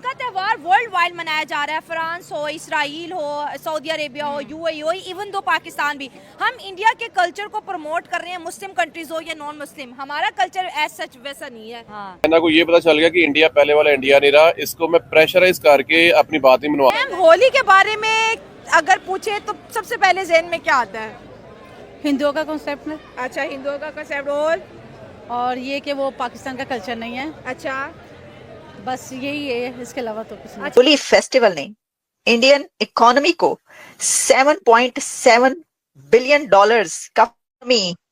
उनका त्यौहार world wide मनाया जा रहा है। फ्रांस हो, इसराइल हो, सऊदी अरेबिया हो, यूएई हो, इवन दो पाकिस्तान भी। हम इंडिया के कल्चर को प्रमोट कर रहे हैं, मुस्लिम कंट्रीज हो या नॉन मुस्लिम। हमारा कल्चर एज सच वैसा नहीं है। हाँ। ना को ये पता चल गया कि इंडिया पहले वाला इंडिया नहीं रहा, इसको मैं प्रेशराइज करके अपनी बात नहीं मनवा। मैम, होली के बारे में अगर पूछे तो सबसे पहले ज़हन में क्या आता है? हिंदुओं का कॉन्सेप्ट में। अच्छा, हिंदुओं का कंसेप्ट। और ये कि वो पाकिस्तान का कल्चर नहीं है, अच्छा, बस यही है, इसके अलावा तो कुछ नहीं। होली फेस्टिवल ने इंडियन इकोनॉमी को 7.7 बिलियन डॉलर्स का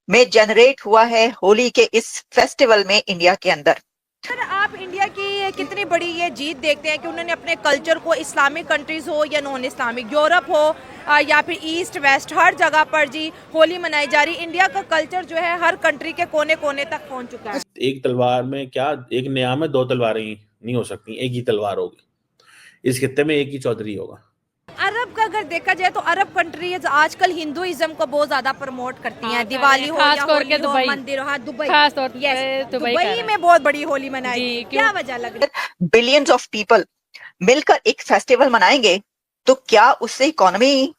में जनरेट हुआ है होली के इस फेस्टिवल में इंडिया के अंदर। सर, आप इंडिया की कितनी बड़ी ये जीत देखते हैं कि उन्होंने अपने कल्चर को इस्लामिक कंट्रीज हो या नॉन इस्लामिक, यूरोप हो या फिर ईस्ट वेस्ट, हर जगह पर जी होली मनाई जा रही। इंडिया का कल्चर जो है हर कंट्री के कोने कोने तक पहुंच चुका है। एक तलवार में क्या, एक न्याय में दो तलवारें नहीं हो सकती, एक ही तलवार होगी। इस खित्ते में एक ही चौधरी होगा। अरब का अगर देखा जाए तो अरब कंट्रीज आजकल हिंदुइज्म को बहुत ज्यादा प्रमोट करती हैं। दिवाली हो या होली हो, मंदिर हो। हाँ, दुबई, खास तौर पे दुबई में बहुत बड़ी होली मनाई। क्या वजह लग रही है? बिलियंस ऑफ पीपल मिलकर एक फेस्टिवल मनाएंगे तो क्या उससे इकोनॉमी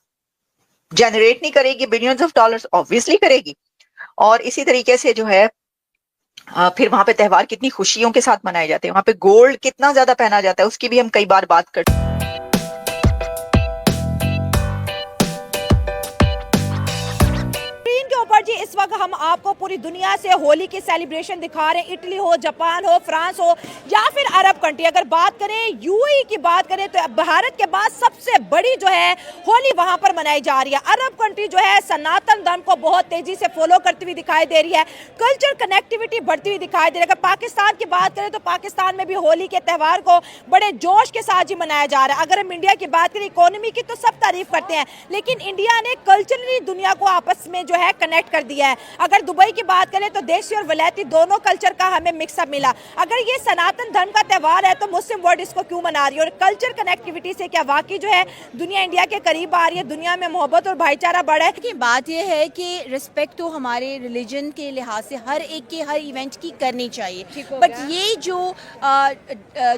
जनरेट नहीं करेगी? बिलियंस ऑफ डॉलर्स ऑब्वियसली करेगी। और इसी तरीके से जो है फिर वहां पे त्योहार कितनी खुशियों के साथ मनाए जाते हैं, वहां पे गोल्ड कितना ज्यादा पहना जाता है, उसकी भी हम कई बार बात करते हैं। जी, इस वक्त हम आपको पूरी दुनिया से होली की सेलिब्रेशन दिखा रहे हैं। इटली हो, जापान हो, फ्रांस हो या फिर अरब कंट्री। अगर बात करें यूएई की बात करें तो भारत के बाद सबसे बड़ी जो है होली वहां पर मनाई जा रही है। अरब कंट्री जो है सनातन धर्म को बहुत तेजी से फॉलो करती हुई दिखाई दे रही है। कल्चर कनेक्टिविटी बढ़ती हुई दिखाई दे रही है। अगर पाकिस्तान की बात करें तो पाकिस्तान में भी होली के त्यौहार को बड़े जोश के साथ ही मनाया जा रहा है। अगर हम इंडिया की बात करें, इकोनॉमी की तो सब तारीफ करते हैं, लेकिन इंडिया ने कल्चरली दुनिया को आपस में जो है कनेक्ट कर दिया है। अगर दुबई की बात करें तो देसी और वलैती दोनों कल्चर का हमें मिक्सअप मिला। अगर ये सनातन धर्म का त्यौहार है तो मुस्लिम वर्ल्ड इसको क्यों मना रही है? और कल्चर कनेक्टिविटी से क्या वाकई जो है दुनिया इंडिया के करीब आ रही है, दुनिया में मोहब्बत और भाईचारा बढ़ा है? की बात यह है कि रिस्पेक्ट तो हमारे रिलीजन के लिहाज से हर एक के हर इवेंट की करनी चाहिए, बट ये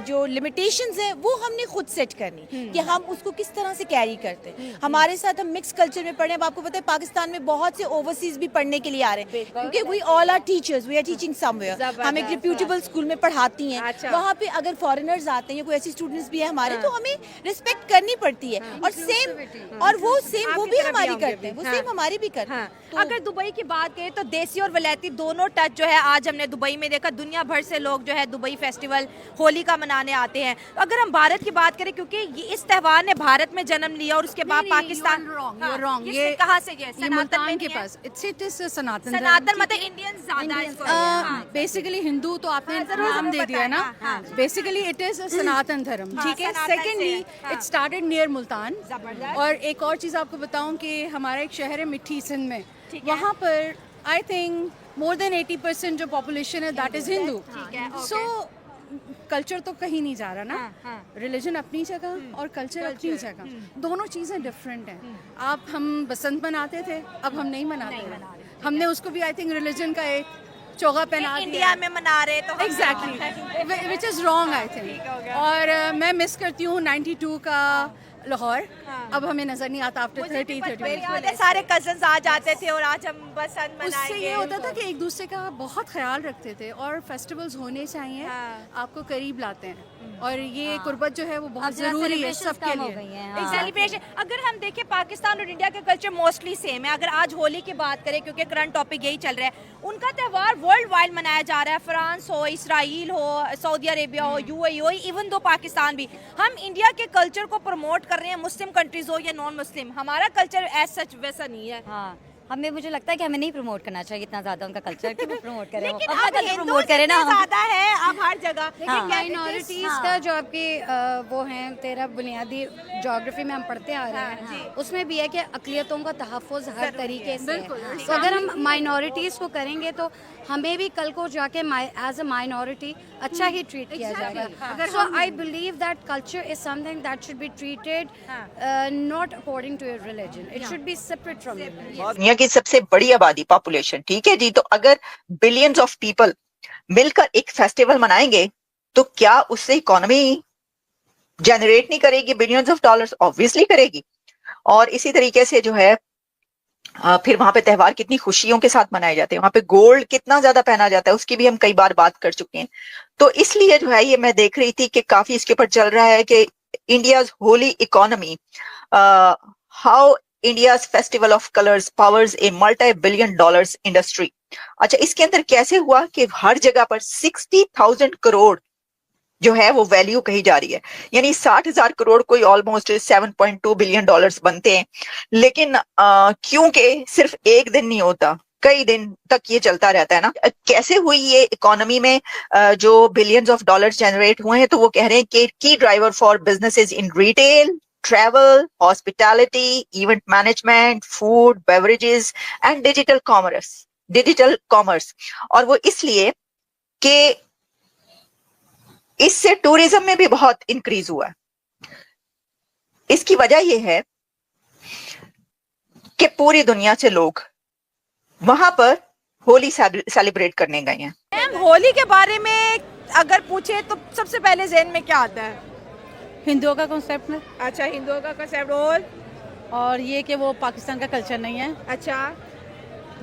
जो लिमिटेशंस है वो हमने खुद सेट करनी कि हम उसको किस तरह से कैरी करते हैं। हमारे साथ हम मिक्स कल्चर में पढ़े। अब आपको पता है पाकिस्तान में बहुत से ओवरसीज भी पढ़ने के लिए आ रहे हैं, क्योंकि we all are teachers, we are teaching somewhere. हम एक रिप्यूटेबल स्कूल में पढ़ाती हैं। अच्छा। वहाँ पे अगर फॉरेनर्स आते हैं या कोई ऐसी स्टूडेंट्स भी है हमारे, तो हमें रिस्पेक्ट करनी पड़ती है। और सेम और वो सेम वो भी हमारी करते हैं, वो सेम हमारी भी करते हैं। तो अगर दुबई की बात करें तो देसी और वलैती दोनों टच जो है आज हमने दुबई में देखा। दुनिया भर से लोग जो है दुबई फेस्टिवल होली का मनाने आते हैं। तो अगर हम भारत की बात करें, क्योंकि इस त्यौहार ने भारत में जन्म लिया और उसके बाद पाकिस्तान ये कहाँ से ये मुल्तान के पास इट्स सनातन मतलब इंडियन ज्यादा इसको बेसिकली हिंदू तो आपने नाम दे दिया ना। बेसिकली इट इज सनातन धर्म, ठीक है। Secondly it started near Multan. और एक और चीज़ आपको बताऊं कि हमारा एक शहर है मिठी सिंध में, वहाँ पर आई थिंक मोर देन 80% जो पॉपुलेशन है that is Hindu. So culture तो कहीं नहीं जा रहा ना। रिलीजन अपनी जगह और कल्चर अपनी जगह, दोनों चीज़ें डिफरेंट हैं। हम बसंत मनाते थे, अब हम नहीं मनाते। हमने उसको भी आई थिंक रिलीजन का एक चोगा पहना दिया। इंडिया में मना रहे तो exactly, which is wrong I think. और मैं मिस करती हूँ 92 का लाहौर। अब हमें नजर नहीं आता आफ्टर 30 सारे कजन्स आ जाते थे और आज हम बसंत मनाएंगे। उससे ये होता था कि एक दूसरे का बहुत ख्याल रखते थे। और फेस्टिवल्स होने चाहिए, आपको करीब लाते हैं। और ये कुर्बत जो है वो बहुत जरूरी है सबके लिए। सेलिब्रेशन अगर हम देखें, पाकिस्तान और इंडिया का कल्चर मोस्टली सेम है। अगर आज होली की बात करें, क्योंकि करंट टॉपिक यही चल रहा है, उनका त्यौहार वर्ल्ड वाइड मनाया जा रहा है। फ्रांस हो, इसराइल हो, सऊदी अरेबिया हो, यूएई हो, इवन दो पाकिस्तान भी। हम इंडिया के कल्चर को प्रमोट कर रहे हैं, मुस्लिम कंट्रीज हो या नॉन मुस्लिम। हमारा कल्चर एज सच वैसा नहीं है। हाँ, हमें मुझे लगता है कि हमें नहीं प्रमोट करना चाहिए इतना ज्यादा उनका कल्चर, कि वो प्रमोट करें, लेकिन अपना अब कल्चर प्रमोट करें ना। ज्यादा है अब हर जगह। हाँ। माइनॉरिटीज का जो आपके वो हैं, तेरा बुनियादी ज्योग्राफी में हम पढ़ते आ रहे हैं, उसमें भी है कि अक़लियतों का तहफ़्फ़ुज़ हर तरीके से है। तो अगर हम माइनॉरिटीज़ को करेंगे तो हमें भी कल को जाके एज अ माइनॉरिटी अच्छा ही ट्रीट किया जाएगा। So I believe that culture is something that should be treated not according to your religion, it should be separate from religion. दुनिया की सबसे बड़ी आबादी, पॉपुलेशन, ठीक है जी। तो अगर बिलियंस ऑफ पीपल मिलकर एक फेस्टिवल मनाएंगे तो क्या उससे इकोनॉमी जनरेट नहीं करेगी बिलियंस ऑफ डॉलर्स? ऑब्वियसली करेगी। और इसी तरीके से जो है फिर वहां पे त्योहार कितनी खुशियों के साथ मनाए जाते हैं, वहां पे गोल्ड कितना ज्यादा पहना जाता है, उसकी भी हम कई बार बात कर चुके हैं। तो इसलिए जो है ये मैं देख रही थी कि काफी इसके ऊपर चल रहा है कि India's Holi economy, how India's festival of colours powers A multi-billion dollars industry. अच्छा, इसके अंदर कैसे हुआ कि हर जगह पर 60,000 करोड़ जो है वो वैल्यू कही जा रही है, यानी 60,000 करोड़ कोई ऑलमोस्ट 7.2 बिलियन डॉलर्स बनते हैं। लेकिन क्योंकि सिर्फ एक दिन नहीं होता, कई दिन तक ये चलता रहता है ना। कैसे हुई ये इकोनॉमी में जो बिलियंस ऑफ डॉलर्स जनरेट हुए हैं? तो वो कह रहे हैं कि की driver for businesses in retail, travel, hospitality, event management, food, beverages and digital commerce. और वो इसलिए कि इससे टूरिज्म में भी बहुत इंक्रीज हुआ है। इसकी वजह यह है कि पूरी दुनिया से लोग वहां पर होली सेलिब्रेट करने गए हैं। मैम, होली के बारे में अगर पूछे तो सबसे पहले ज़हन में क्या आता है? हिंदुओं का कॉन्सेप्ट में। अच्छा, हिंदुओं का कंसेप्ट। और ये कि वो पाकिस्तान का कल्चर नहीं है, अच्छा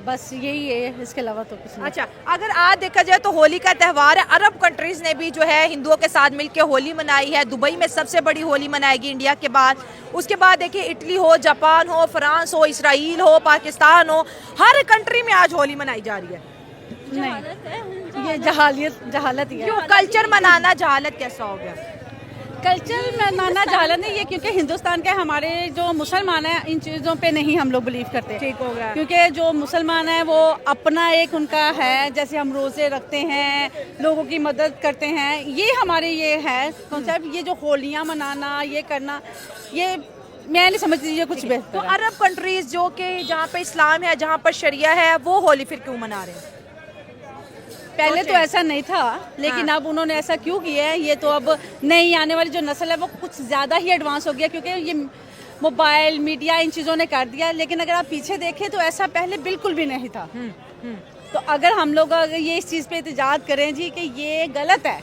बस यही है, इसके अलावा तो कुछ नहीं। अच्छा, अगर आज देखा जाए तो होली का त्यौहार है, अरब कंट्रीज ने भी जो है हिंदुओं के साथ मिलकर होली मनाई है। दुबई में सबसे बड़ी होली मनाएगी इंडिया के बाद। उसके बाद देखिए इटली हो, जापान हो, फ्रांस हो, इसराइल हो, पाकिस्तान हो, हर कंट्री में आज होली मनाई जा रही है। नहीं, ये जहालत ही है। क्यों कल्चर मनाना जहालत कैसा हो गया? कल्चर मनाना जहालत नहीं है, क्योंकि हिंदुस्तान के हमारे जो मुसलमान हैं इन चीज़ों पे नहीं हम लोग बिलीव करते। ठीक हो गया। क्योंकि जो मुसलमान हैं वो अपना एक उनका है, जैसे हम रोज़े रखते हैं, लोगों की मदद करते हैं, ये हमारे ये है कॉन्सेप्ट। ये जो होलियाँ मनाना, ये करना, ये मैं नहीं समझती ये कुछ बेहतर तो है। अरब कंट्रीज जो कि जहाँ पे इस्लाम है, जहाँ पर शरिया है, वो होली फिर क्यों मना रहे हैं? पहले तो ऐसा नहीं था, लेकिन अब उन्होंने ऐसा क्यों किया है? ये तो अब नई आने वाली जो नस्ल है वो कुछ ज़्यादा ही एडवांस हो गया, क्योंकि ये मोबाइल मीडिया इन चीज़ों ने कर दिया। लेकिन अगर आप पीछे देखें तो ऐसा पहले बिल्कुल भी नहीं था। तो अगर हम लोग अगर ये इस चीज़ पे एहतजाज करें जी कि ये गलत है,